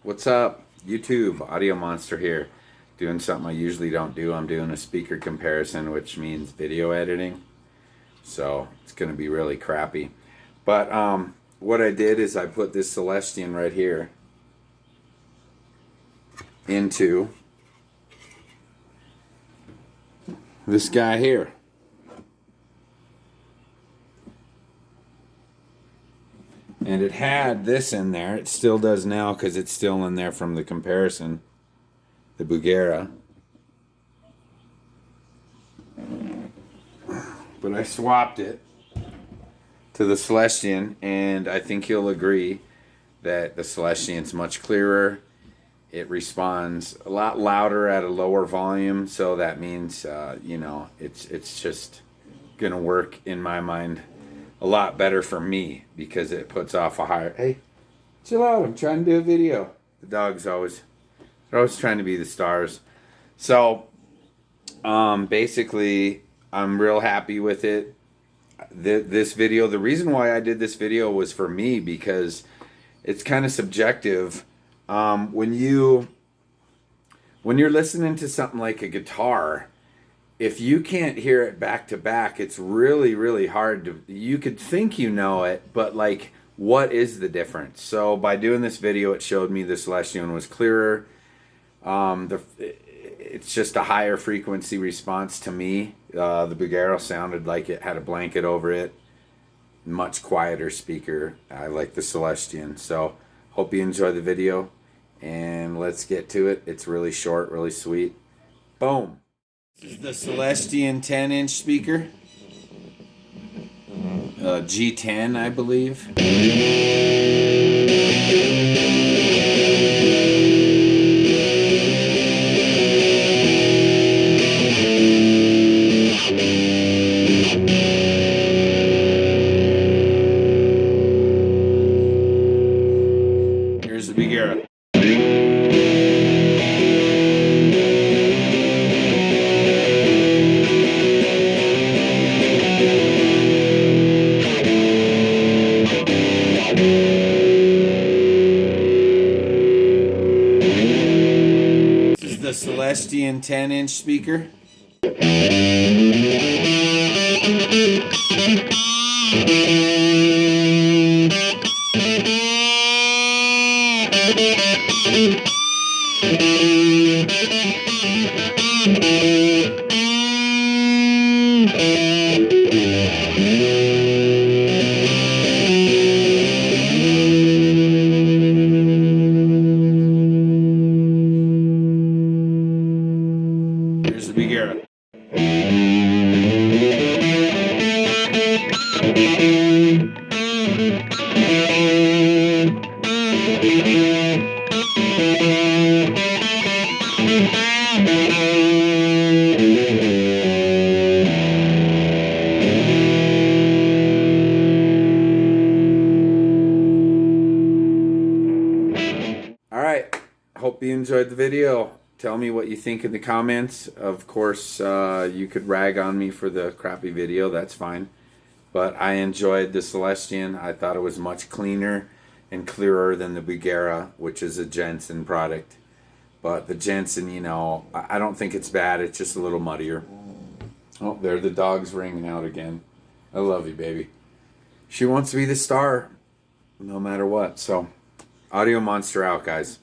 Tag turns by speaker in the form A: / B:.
A: What's up, YouTube? Audio Monster here. Doing something I usually don't do. I'm doing a speaker comparison, which means video editing. So it's going to be really crappy. But what I did is I put this Celestion right here into this guy here. And it had this in there. It still does now because it's still in there from the comparison. The Bugera. But I swapped it to the Celestion, and I think you'll agree that the Celestion's much clearer. It responds a lot louder at a lower volume, so that means, it's just going to work, in my mind, a lot better for me because it puts off a higher... Hey, chill out, I'm trying to do a video. The dog's always trying to be the stars. So, basically, I'm real happy with it. This video, the reason why I did this video was for me because it's kind of subjective. When you're listening to something like a guitar, if you can't hear it back to back, it's really, really hard to... You could think you know it, but like, what is the difference? So by doing this video, it showed me the Celestion was clearer. It's just a higher frequency response to me. The Bugera sounded like it had a blanket over it. Much quieter speaker. I like the Celestion. So hope you enjoy the video. And let's get to it. It's really short, really sweet. Boom. This is the Celestion 10-inch speaker. G10, I believe. Here's the Bugera. This is the Celestion 10-inch speaker. Here's the Bugera. Alright, hope you enjoyed the video. Tell me what you think in the comments. Of course, you could rag on me for the crappy video, that's fine. But I enjoyed the Celestion. I thought it was much cleaner and clearer than the Bugera, which is a Jensen product. But the Jensen, I don't think it's bad. It's just a little muddier. Oh, there the dog's ringing out again. I love you, baby. She wants to be the star no matter what. So, Audio Monster out, guys.